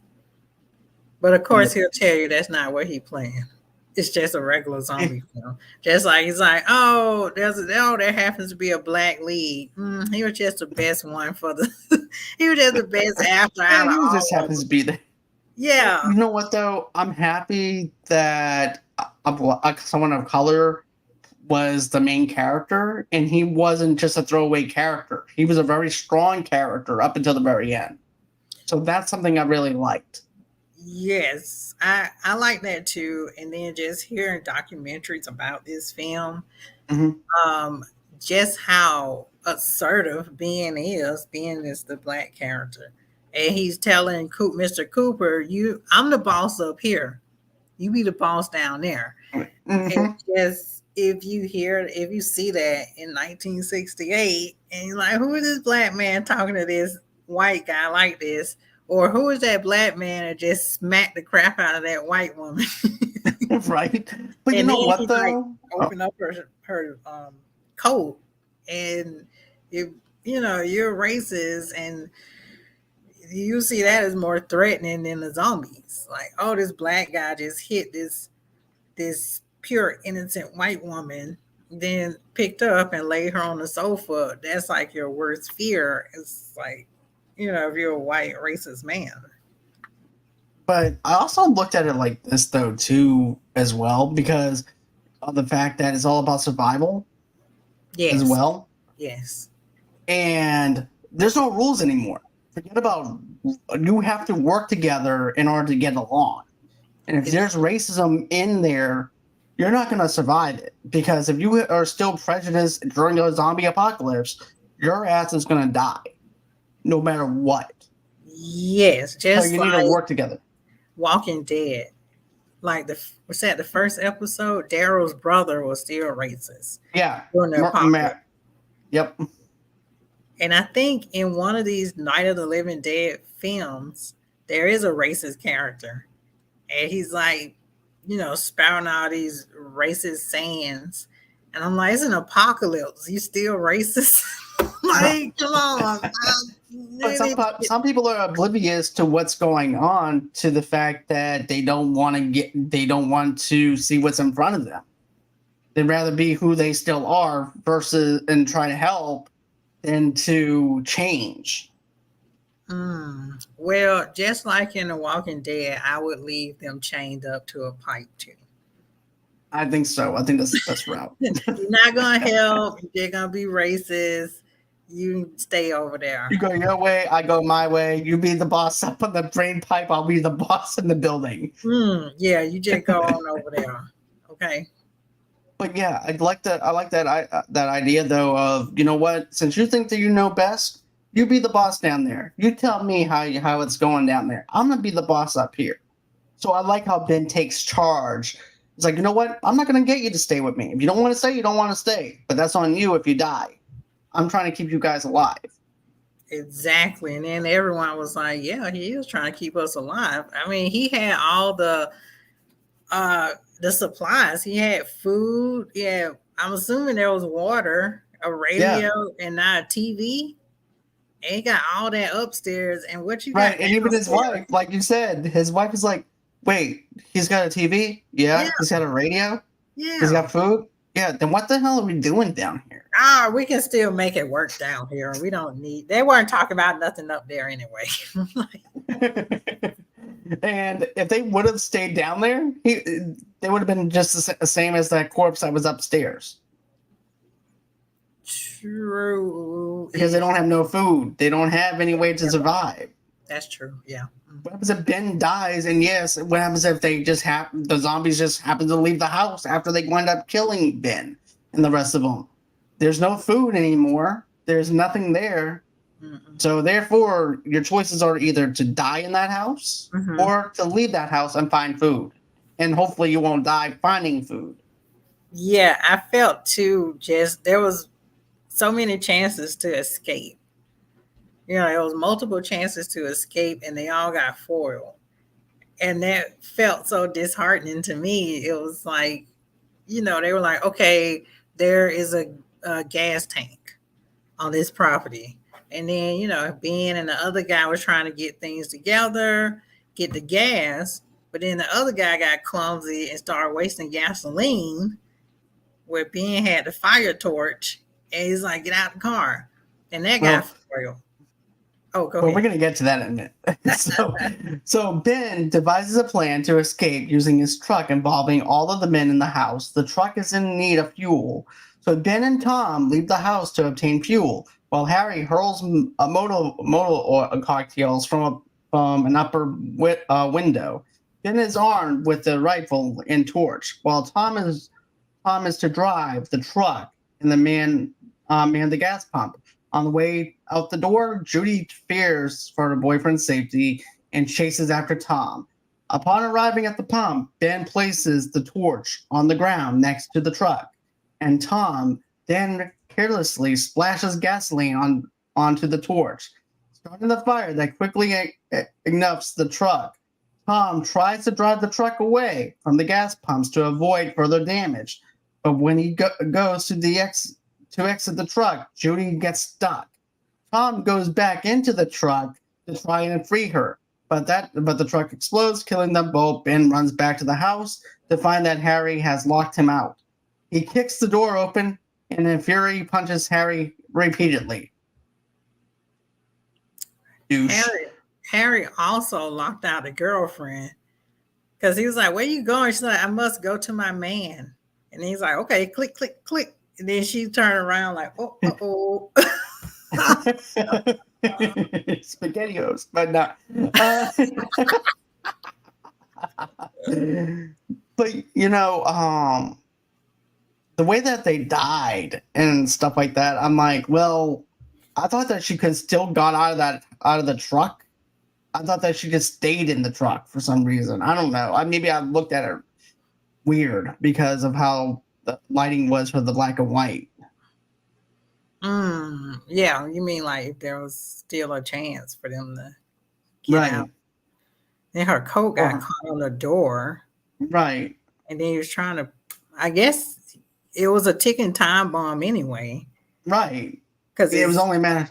But of And course, he'll tell you that's not what he planned. It's just a regular zombie film. Just like he's like, oh, there happens to be a black lead. He was just the best one for the. He was just the best actor out of he just all of happens them. to be there. Yeah. You know what, though? I'm happy that someone of color was the main character, and he wasn't just a throwaway character. He was a very strong character up until the very end. So that's something I really liked. Yes, I like that too. And then just hearing documentaries about this film, Hmm. um, just how assertive Ben is the black character, and he's telling Mr. Cooper, I'm the boss up here, you be the boss down there." And Hmm. just if you see that in 1968, and you're like, who is this black man talking to this white guy like this? Or who is that black man that just smacked the crap out of that white woman? Right. But you And then know what, he like though? Oh, opened up her coat, and it you're racist, and you see that as more threatening than the zombies. Like, oh, this black guy just hit this pure innocent white woman, then picked her up and laid her on the sofa. That's like your worst fear. It's like, if you're a white racist man. But I also looked at it like this though too, as well, because of the fact that it's all about survival as Yes, well. yes. And there's no rules anymore. Forget about, you have to work together in order to get along. And if It's there's racism in there, you're not going to survive it, because if you are still prejudiced during a zombie apocalypse, your ass is going to die no matter what. yes, So just you need to like work together. Walking Dead. Like was that the first episode? Daryl's brother was still racist Yeah. during the apocalypse. Yep. And I think in one of these Night of the Living Dead films, there is a racist character. And he's like, spouting all these racist sayings. And I'm like, it's an apocalypse. You still racist? Like, come on. But some people are oblivious to what's going on, to the fact that they don't want to see what's in front of them. They'd rather be who they still are versus and try to help than to change. Well, just like in The Walking Dead, I would leave them chained up to a pipe too. I think so. I think that's the best route. You're not gonna help. They're gonna be racist. You stay over there. You go your way, I go my way. You be the boss up on the drain pipe. I'll be the boss in the building. Yeah, you just go on over there. Okay. But yeah, I like that. I like that. That idea though of, you know what? Since you think that you know best, you be the boss down there. You tell me how it's going down there. I'm gonna be the boss up here. So I like how Ben takes charge. It's like, you know what? I'm not gonna get you to stay with me. If you don't want to stay, you don't want to stay. But that's on you if you die. I'm trying to keep you guys alive. Exactly. And then everyone was like, yeah, he is trying to keep us alive. I mean, he had all the supplies. He had food. Yeah, I'm assuming there was water, a radio, and not a TV. And he got all that upstairs. And what you got Right, and even his downstairs? wife, like you said, his wife is like, wait, he's got a TV? Yeah. Yeah. He's got a radio? He's Yeah. got food? Yeah, then what the hell are we doing down here? We can still make it work down here. We don't need, they weren't talking about nothing up there anyway. And if they would have stayed down there, they would have been just the same as that corpse that was upstairs. True. Because they don't have no food. They don't have any way to survive. That's true. Yeah. What happens if Ben dies? And yes, what happens if the zombies just happen to leave the house after they wind up killing Ben and the rest of them? There's no food anymore. There's nothing there. Mm-mm. So therefore, your choices are either to die in that house or to leave that house and find food. And hopefully you won't die finding food. Yeah, I felt too, just there was so many chances to escape. There was multiple chances to escape and they all got foiled. And that felt so disheartening to me. It was like, they were like, okay, there is a gas tank on this property. And then, Ben and the other guy was trying to get things together, get the gas. But then the other guy got clumsy and started wasting gasoline, where Ben had the fire torch. And he's like, get out the car. And that got foiled. Oh, go ahead. We're going to get to that in a minute. So Ben devises a plan to escape using his truck involving all of the men in the house. The truck is in need of fuel. So Ben and Tom leave the house to obtain fuel, while Harry hurls motor cocktails from an upper window. Ben is armed with a rifle and torch, while Tom is to drive the truck and the man the gas pump. On the way out the door, Judy fears for her boyfriend's safety and chases after Tom. Upon arriving at the pump, Ben places the torch on the ground next to the truck, and Tom then carelessly splashes gasoline onto the torch, starting the fire that quickly ignites the truck. Tom tries to drive the truck away from the gas pumps to avoid further damage, but when he goes to exit the truck, Judy gets stuck. Tom goes back into the truck to try and free her. But the truck explodes, killing them both. Ben runs back to the house to find that Harry has locked him out. He kicks the door open and in fury punches Harry repeatedly. Douche. Harry also locked out a girlfriend because he was like, "Where you going?" She's like, "I must go to my man." And he's like, "Okay, click, click, click." And then she turned around like, "Oh." Spaghettios, but not. But the way that they died and stuff like that, I'm like, well, I thought that she could still got out of the truck. I thought that she just stayed in the truck for some reason. I don't know. Maybe I looked at her weird because of how the lighting was for the black and white. Yeah, you mean like if there was still a chance for them to get out. Then her coat got caught on the door. Right. And then he was trying to, I guess it was a ticking time bomb anyway. Right. Because it was only a matter.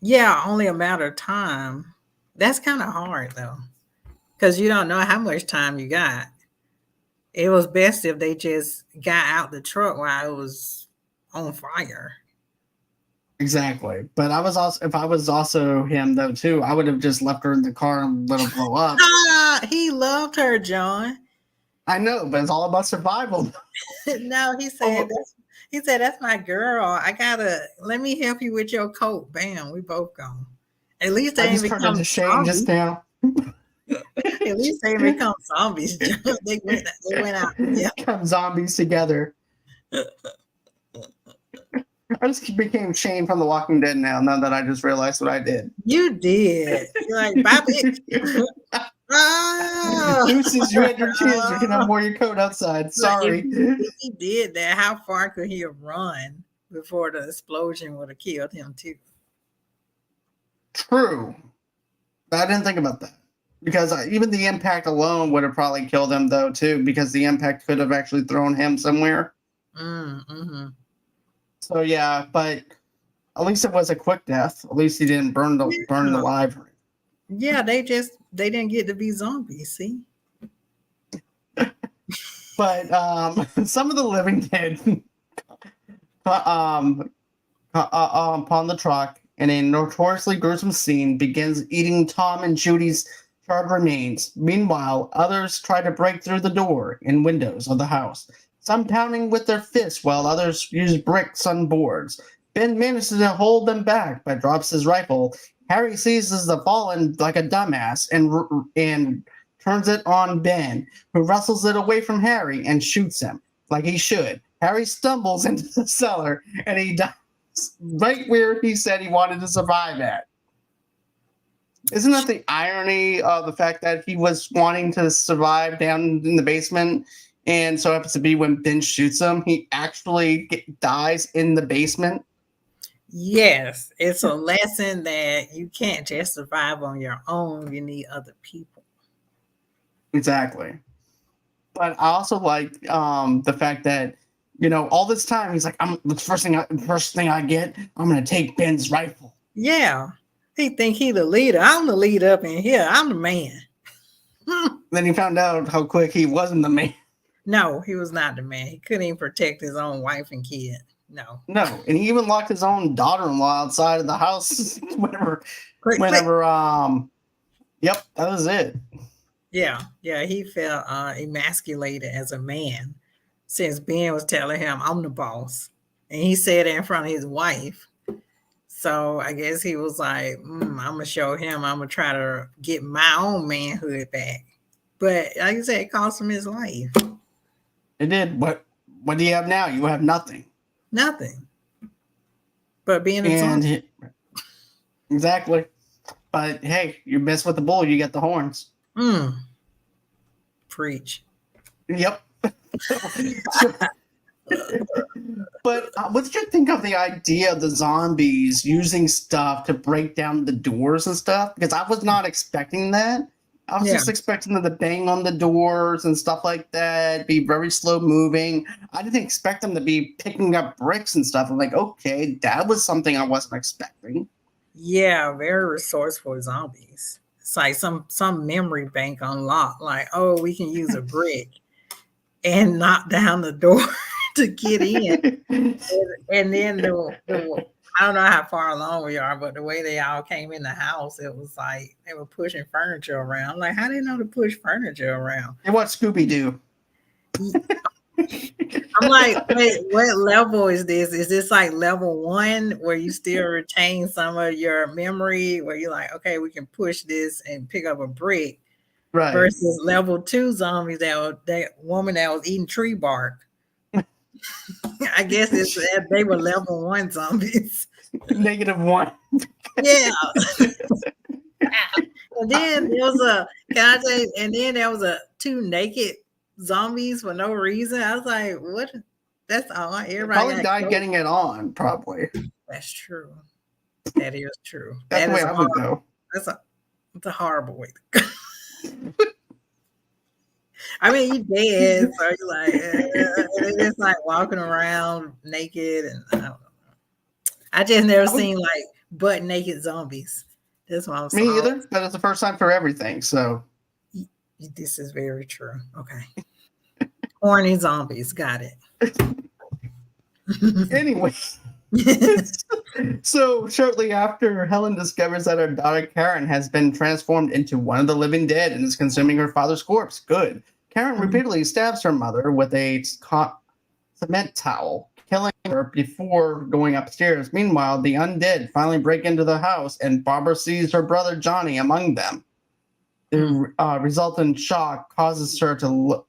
Yeah, only a matter of time. That's kind of hard though. Because you don't know how much time you got. It was best if they just got out the truck while it was on fire. Exactly. But if I was also him though too, I would have just left her in the car and let her blow up. He loved her, John. I know, but it's all about survival. No, he said that's my girl. Let me help you with your coat. Bam, we both gone. At least they ain't become Shane just now. At least they become zombies. they went out. Yeah. Become zombies together. I just became Shane from The Walking Dead now that I just realized what I did. You did. You're like, bye, bitch. Deuces, you had your chance. You can have more of your coat outside. Sorry. If he did that, how far could he have run before the explosion would have killed him too? True. But I didn't think about that. Because even the impact alone would have probably killed him though too, because the impact could have actually thrown him somewhere. Mm-hmm. So yeah, but at least it was a quick death. At least he didn't burn alive. Yeah, they didn't get to be zombies. See. But some of the living dead upon the truck in a notoriously gruesome scene begins eating Tom and Judy's charred remains. Meanwhile, others try to break through the door and windows of the house. Some pounding with their fists while others use bricks on boards. Ben manages to hold them back but drops his rifle. Harry seizes the fallen like a dumbass and turns it on Ben, who wrestles it away from Harry and shoots him like he should. Harry stumbles into the cellar and he dies right where he said he wanted to survive at. Isn't that the irony of the fact that he was wanting to survive down in the basement? And so happens to be when Ben shoots him, he actually dies in the basement. Yes, it's a lesson that you can't just survive on your own. You need other people. Exactly. But I also like the fact that all this time he's like, the first thing I get, I'm gonna take Ben's rifle. Yeah, he think he the leader. I'm the leader up in here. I'm the man. Then he found out how quick he wasn't the man. No, he was not the man. He couldn't even protect his own wife and kid. No, and he even locked his own daughter-in-law outside of the house whenever. Yep, that was it. Yeah, he felt emasculated as a man since Ben was telling him, I'm the boss. And he said it in front of his wife. So I guess he was like, I'm going to show him, I'm going to try to get my own manhood back. But like you said, it cost him his life. It did. What do you have now? You have nothing. Nothing. But being a zombie. Exactly. But hey, you mess with the bull, you get the horns. Preach. Yep. But what did you think of the idea of the zombies using stuff to break down the doors and stuff? Because I was not expecting that. I was just expecting them to bang on the doors and stuff like that, be very slow moving. I didn't expect them to be picking up bricks and stuff. I'm like, okay, that was something I wasn't expecting. Yeah, very resourceful zombies. It's like some memory bank unlocked. Like, oh, we can use a brick and knock down the door to get in. And then the I don't know how far along we are, but the way they all came in the house, it was like they were pushing furniture around. Like, how do they know to push furniture around? And what Scooby Doo? I'm like, wait, what level is this? Is this like level one where you still retain some of your memory, where you're like, okay, we can push this and pick up a brick, Right. versus level two zombies that woman that was eating tree bark? I guess they were level one zombies. -1. Yeah. And then there was a can I say, and then there was a two naked zombies for no reason. I was like, what? That's all. Everybody Probably got died killed. getting it on, probably. That's true. That is true. That's That the way is I would go. that's a horrible way. I mean, you dead, so you're like, and they're just like walking around naked, and I don't know. I just never I would, seen like butt naked zombies. That's why I'm so. me either, but it's the first time for everything, so. This is very true. Okay. Horny zombies. Got it. Anyway, so shortly after, Helen discovers that her daughter Karen has been transformed into one of the living dead and is consuming her father's corpse. Good. Karen repeatedly stabs her mother with a cement towel, killing her before going upstairs. Meanwhile, the undead finally break into the house, and Barbara sees her brother Johnny among them. The resultant shock causes her to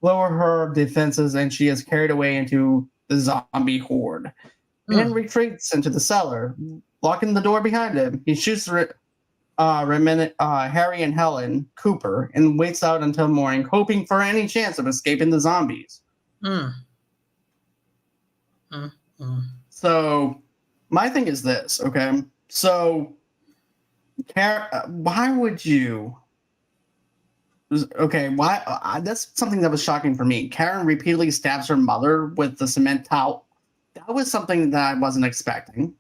lower her defenses, and she is carried away into the zombie horde. Ben retreats into the cellar, locking the door behind him. He shoots Harry and Helen Cooper and waits out until morning, hoping for any chance of escaping the zombies. So, my thing is this, okay? So, why would you? Okay, why? That's something that was shocking for me. Karen repeatedly stabs her mother with the cement towel. That was something that I wasn't expecting.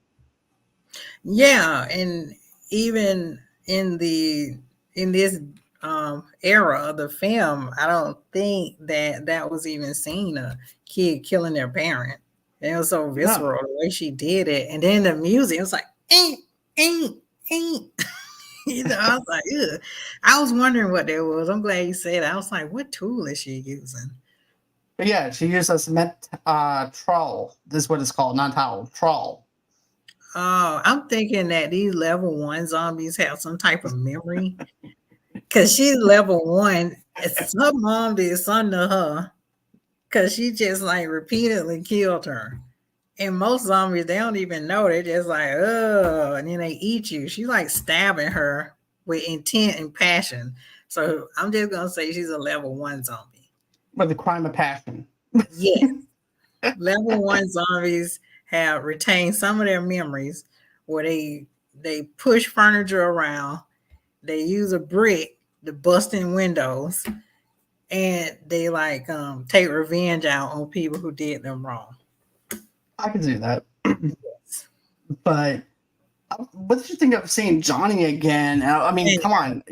Yeah, and even in this era of the film, I don't think that was even seen a kid killing their parent. It was so visceral the way she did it, and then the music, it was like, ain't, ain't, ain't. I was like, ugh. I was wondering what that was. I'm glad you said that. I was like, what tool is she using? But yeah, she used a cement trowel. This is what it's called, not towel, trowel. Oh, I'm thinking that these level one zombies have some type of memory. Cause she's level one. Her mom did something to her. Cause she just like repeatedly killed her. And most zombies, they don't even know. They're just like, oh, and then they eat you. She's like stabbing her with intent and passion. So I'm just gonna say she's a level one zombie. With the crime of passion. Yeah. Level one zombies have retained some of their memories where they push furniture around, they use a brick to bust in windows, and they like take revenge out on people who did them wrong. I can do that. But what did you think of seeing Johnny again? I mean, come on.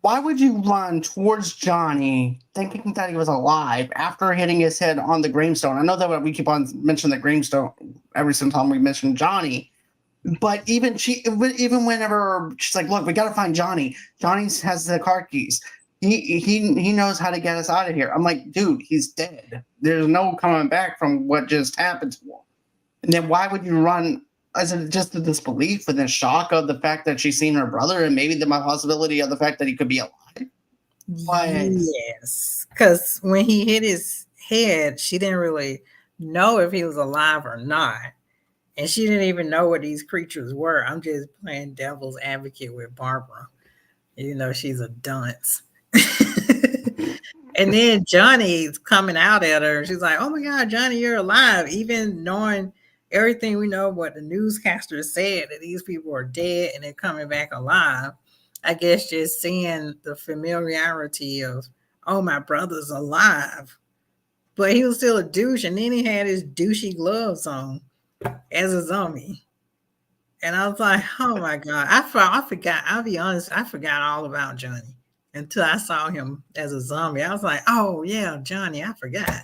Why would you run towards Johnny thinking that he was alive after hitting his head on the gravestone? I know that we keep on mentioning the gravestone every single time we mention Johnny, but even whenever she's like, "Look, we got to find Johnny. Johnny has the car keys. He knows how to get us out of here." I'm like, dude, he's dead. There's no coming back from what just happened to him. And then why would you run? Is it just the disbelief and the shock of the fact that she's seen her brother, and maybe the possibility of the fact that he could be alive? Yes, because when he hit his head, she didn't really know if he was alive or not, and she didn't even know what these creatures were. I'm just playing devil's advocate with Barbara, even though she's a dunce. And then Johnny's coming out at her. She's like, "Oh my God, Johnny, you're alive!" Even knowing everything we know what the newscaster said, that these people are dead and they're coming back alive. I guess just seeing the familiarity of, oh, my brother's alive. But he was still a douche, and then he had his douchey gloves on as a zombie. And I was like, oh my God. I forgot, I'll be honest, I forgot all about Johnny until I saw him as a zombie. I was like, oh yeah, Johnny, I forgot.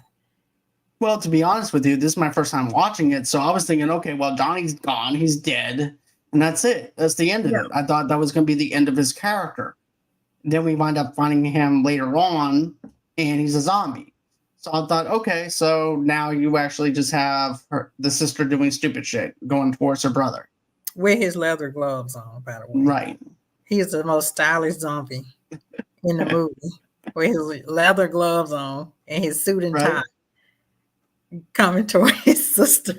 Well, to be honest with you, this is my first time watching it, so I was thinking, okay, well, Johnny's gone, he's dead, and that's it. That's the end of Yeah. it. I thought that was going to be the end of his character. Then we wind up finding him later on, and he's a zombie. So I thought, okay, so now you actually just have the sister doing stupid shit, going towards her brother. With his leather gloves on, by the way. Right. He is the most stylish zombie in the movie. With his leather gloves on and his suit and tie, Right. coming toward his sister.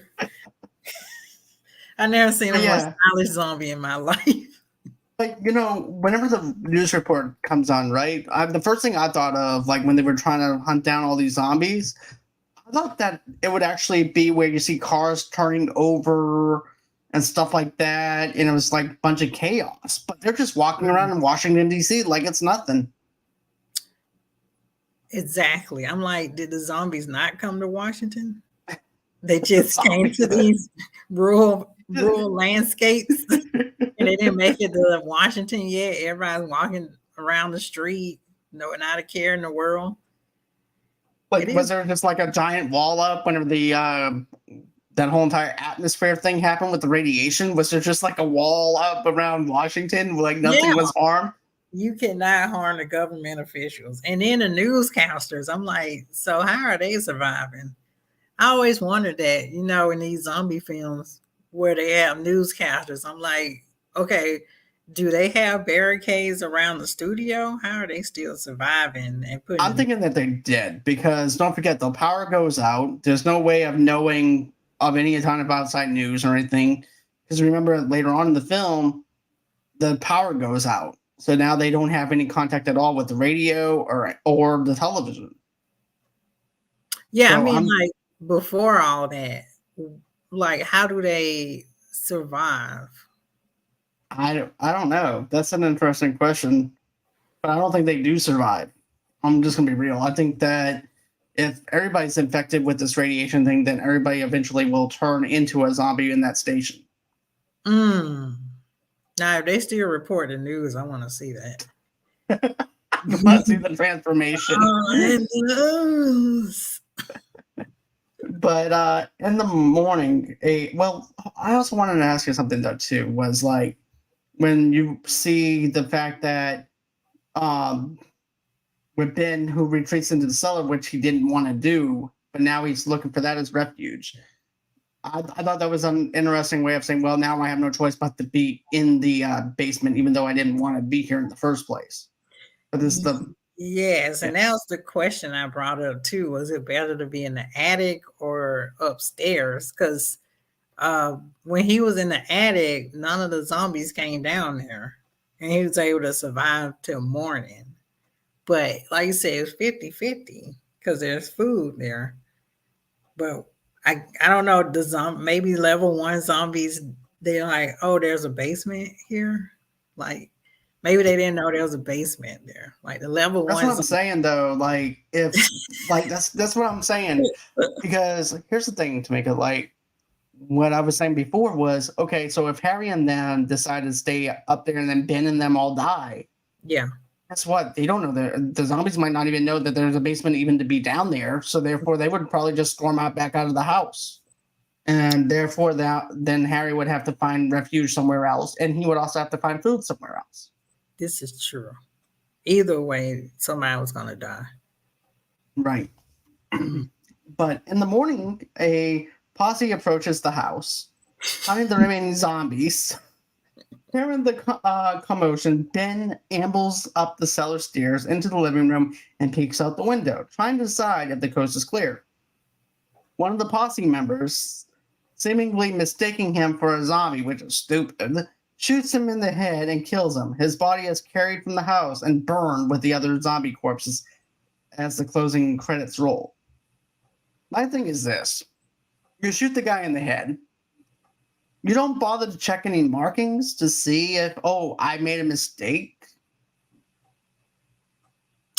I never seen a But more yeah, stylish zombie in my life. like, whenever the news report comes on, right? The first thing I thought of, like when they were trying to hunt down all these zombies, I thought that it would actually be where you see cars turning over and stuff like that, and it was like a bunch of chaos. But they're just walking around in Washington D.C. like it's nothing. Exactly. I'm like, did the zombies not come to Washington? They just came Zombies. to these rural landscapes and they didn't make it to Washington yet. Everybody's walking around the street, not a care in the world. Like, It was is. there just like a giant wall up whenever the that whole entire atmosphere thing happened with the radiation? Was there just like a wall up around Washington, like Yeah. nothing was harmed? You cannot harm the government officials. And then the newscasters, I'm like, so how are they surviving? I always wondered that, in these zombie films where they have newscasters, I'm like, okay, do they have barricades around the studio? How are they still surviving and putting I'm the thinking that they did because don't forget the power goes out. There's no way of knowing of any kind of outside news or anything. Because remember later on in the film, the power goes out. So now they don't have any contact at all with the radio or the television. Yeah, I So mean, like before all that, like how do they survive? I don't know. That's an interesting question, but I don't think they do survive. I'm just gonna be real. I think that if everybody's infected with this radiation thing, then everybody eventually will turn into a zombie in that station. Mm. Now, if they still report the news, I want to see that. Let's see the transformation. The news. But in the morning, I also wanted to ask you something though too. Was like when you see the fact that um, with Ben who retreats into the cellar, which he didn't want to do, but now he's looking for that as refuge. I thought that was an interesting way of saying, well, now I have no choice but to be in the basement, even though I didn't want to be here in the first place. But this is the Yes, yeah. and that was the question I brought up too. Was it better to be in the attic or upstairs? Because when he was in the attic, none of the zombies came down there, and he was able to survive till morning. But like you said, it's 50-50 because there's food there. But I don't know, maybe level 1 zombies, they're like, "Oh, there's a basement here?" Like, maybe they didn't know there was a basement there. Like, the level That's 1 what I'm saying though. Like if like that's what I'm saying. Because here's the thing to make it like what I was saying before was okay, so if Harry and them decide to stay up there and then Ben and them all die, Yeah. guess what? They don't know the zombies might not even know that there's a basement even to be down there. So therefore they would probably just storm out back out of the house. And therefore that then Harry would have to find refuge somewhere else. And he would also have to find food somewhere else. This is true. Either way, somebody was gonna die. Right. But in the morning, a posse approaches the house, finding the remaining zombies. Hearing the commotion, Ben ambles up the cellar stairs into the living room and peeks out the window, trying to decide if the coast is clear. One of the posse members, seemingly mistaking him for a zombie, which is stupid, shoots him in the head and kills him. His body is carried from the house and burned with the other zombie corpses as the closing credits roll. My thing is this. You shoot the guy in the head. You don't bother to check any markings to see if, oh, I made a mistake.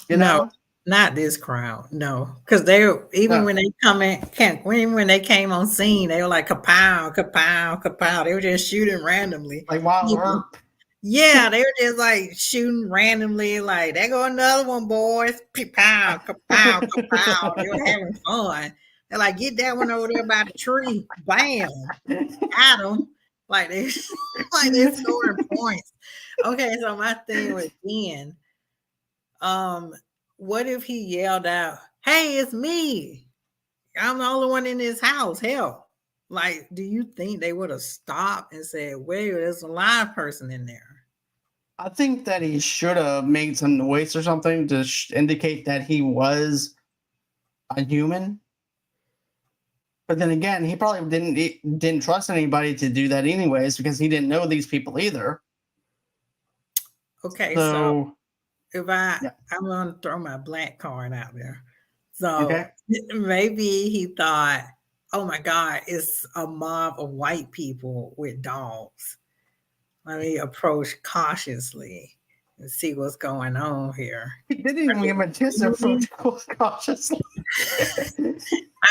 You No, know? Not this crowd, no, because they even No, when they come in, can't when they came on scene, they were like kapow, kapow, kapow. They were just shooting randomly. like Wild People- Earp. Yeah, they were just like shooting randomly, like there go another one, boys. Pow, kapow, kapow. They were having fun. They're like, get that one over there by the tree. Bam, got them. Like they, like they scoring points. Okay, so my thing with Ben, um, what if he yelled out, "Hey, it's me! I'm the only one in this house. Help!" Like, do you think they would have stopped and said, "Wait, there's a live person in there"? I think that he should have made some noise or something to indicate that he was a human. But then again, he probably didn't trust anybody to do that anyways because he didn't know these people either. Okay, so So if yeah, I'm gonna throw my black card out there. So okay. maybe he thought, "Oh my God, it's a mob of white people with dogs. Let me approach cautiously and see what's going on here." He didn't even give him a chance to approach cautiously.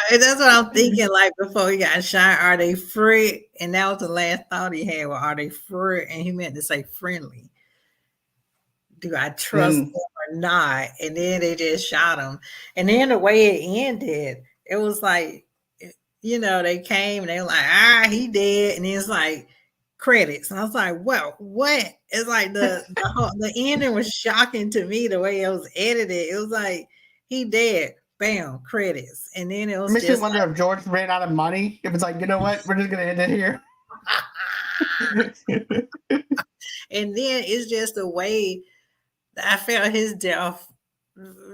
That's what I'm thinking. Like before he got shot, are they free? And that was the last thought he had. Well, are they free? And he meant to say friendly. Do I trust Then them or not? And then they just shot him. And then the way it ended, it was like, they came and they were like, he dead. And it's like credits. And I was like, well, what? It's like the ending was shocking to me the way it was edited. It was like he dead. Bam, credits. And then it it was makes me just wonder if George ran out of money. If it's like, you know what, we're just gonna end it here. and then it's just the way I felt his death.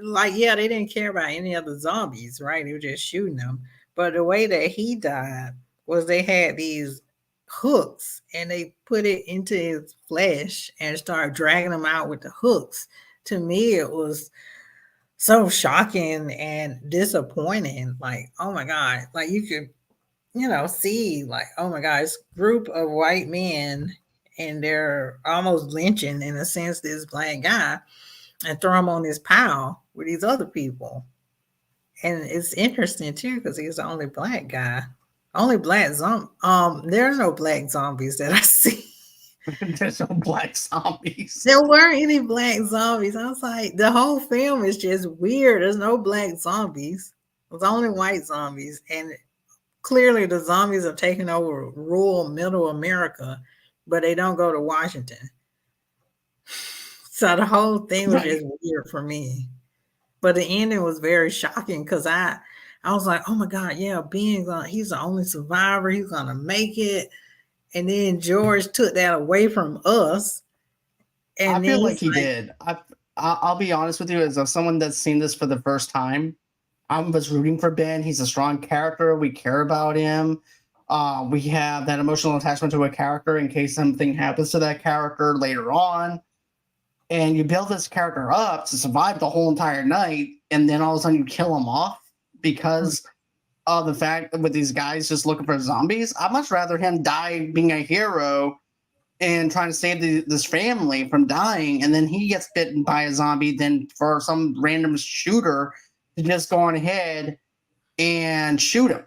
Like, yeah, they didn't care about any of the zombies, right? They were just shooting them. But the way that he died was they had these hooks and they put it into his flesh and started dragging him out with the hooks. To me, it was so shocking and disappointing. Like, oh my God, like you could, see, like, oh my God, this group of white men and they're almost lynching, in a sense, this black guy and throw him on this pile with these other people. And it's interesting too because he's the only black guy, only black zombie. There are no black zombies that I see. There's no black zombies. There weren't any black zombies. I was like, the whole film is just weird. There's no black zombies. There's only white zombies, and clearly the zombies are taking over rural middle America, but they don't go to Washington. So the whole thing was Right. just weird for me. But the ending was very shocking because I was like, oh my God, yeah, he's the only survivor, he's gonna make it. And then George took that away from us. I And then feel like he's he like, did. I'll be honest with you, as someone that's seen this for the first time, I was rooting for Ben. He's a strong character. We care about him. We have that emotional attachment to a character in case something happens to that character later on. And you build this character up to survive the whole entire night, and then all of a sudden you kill him off because of the fact that with these guys just looking for zombies. I'd much rather him die being a hero and trying to save this family from dying, and then he gets bitten by a zombie than for some random shooter to just go on ahead and shoot him.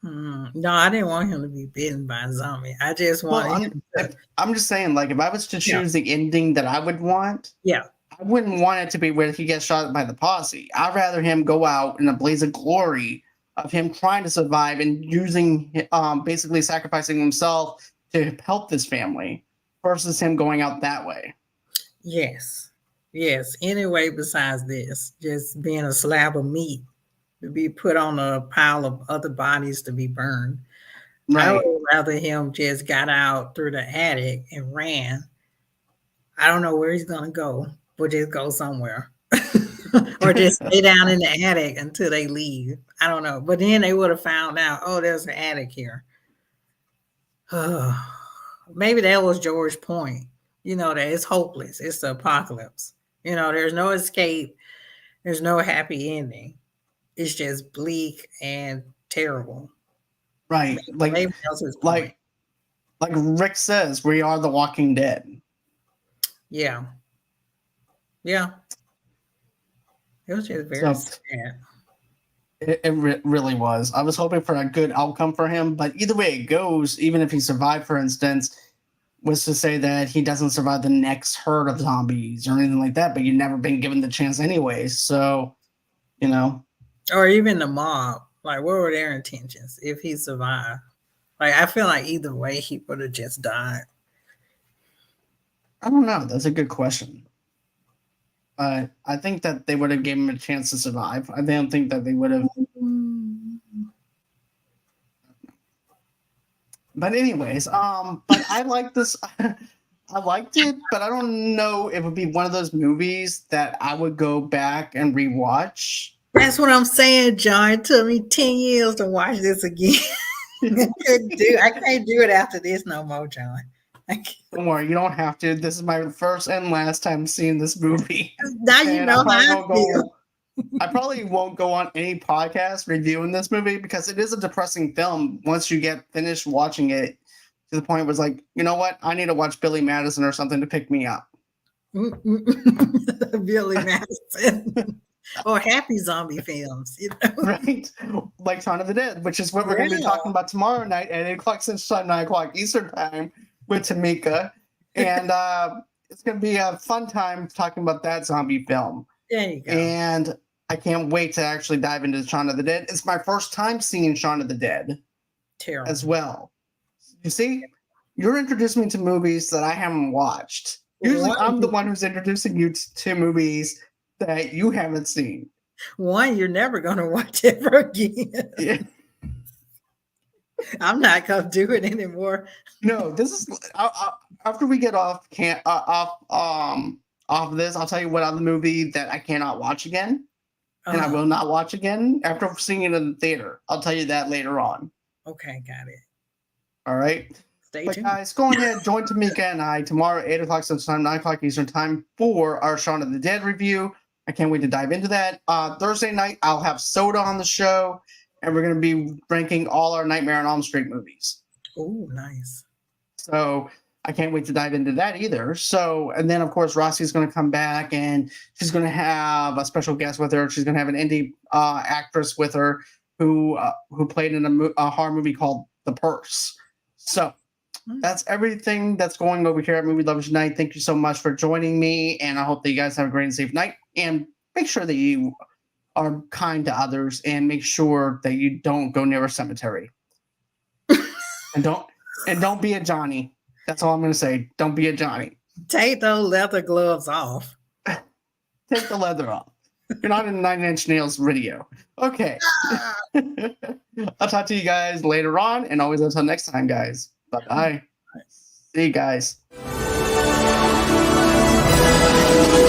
no, I didn't want him to be bitten by a zombie. I just Well, wanted him to, I'm just saying, like, if I was to yeah, choose the ending that I would want, yeah, I wouldn't want it to be where he gets shot by the posse. I'd rather him go out in a blaze of glory of him trying to survive and using, basically sacrificing himself to help this family versus him going out that way. yes, yes. Anyway, besides this, just being a slab of meat to be put on a pile of other bodies to be burned. I Right. would rather him just got out through the attic and ran. I don't know where he's gonna go, but just go somewhere. Or just stay down in the attic until they leave. I don't know. But then they would have found out, oh, there's an attic here. Maybe that was George's point. That it's hopeless. It's the apocalypse. There's no escape. There's no happy ending. It's just bleak and terrible. Right. Maybe that was his point. Like like Rick says, we are the walking dead. Yeah. Yeah. It was just very So sad. it really was. I was hoping for a good outcome for him, but either way it goes, even if he survived, for instance, was to say that he doesn't survive the next herd of zombies or anything like that, but you've never been given the chance anyways. So, you know, Or even the mob. Like, what were their intentions if he survived? Like, I feel like either way, he would have just died. I don't know. That's a good question. I think that they would have given him a chance to survive. I don't think that they would have. But anyways, but I like this. I liked it, but I don't know if it would be one of those movies that I would go back and rewatch. That's what I'm saying, John. It took me 10 years to watch this again. I can't do it after this no more, John. Don't worry, you don't have to. This is my first and last time seeing this movie. Now you And know how I feel. I probably won't go on any podcast reviewing this movie because it is a depressing film once you get finished watching it to the point where it's like, you know what? I need to watch Billy Madison or something to pick me up. Billy Madison. Or happy zombie films, you know? Right? Like Shaun of the Dead, which is what we're going to be talking about tomorrow night at 8 o'clock Central Time, 9 o'clock Eastern Time with Tomeka. And it's going to be a fun time talking about that zombie film. There you go. And I can't wait to actually dive into Shaun of the Dead. It's my first time seeing Shaun of the Dead as well. You see, you're introducing me to movies that I haven't watched. Usually I'm the one who's introducing you to movies that you haven't seen. One, you're never going to watch ever again. Yeah. I'm not going to do it anymore. No, this is after we get off of this, I'll tell you what other movie that I cannot watch again. And I will not watch again after seeing it in the theater. I'll tell you that later on. Okay, got it. All right. Stay but tuned. Guys, go ahead, join Tomeka and I tomorrow, 8 o'clock Central Time, 9 o'clock Eastern Time for our Shaun of the Dead review. I can't wait to dive into that. Thursday night, I'll have Soda on the show, and we're going to be ranking all our Nightmare on Elm Street movies. Oh, nice. So I can't wait to dive into that either. So, and then of course, Rossi's going to come back and she's going to have a special guest with her. She's going to have an indie actress with her who played in a horror movie called The Purse. So that's everything that's going over here at Movie Lovers Unite. Thank you so much for joining me. And I hope that you guys have a great and safe night. And make sure that you are kind to others and make sure that you don't go near a cemetery. and don't be a Johnny. That's all I'm going to say. Don't be a Johnny. Take those leather gloves off. Take the leather off. You're not in 9 Inch Nails video. Okay. I'll talk to you guys later on. And always until next time, guys. Bye-bye. See you guys.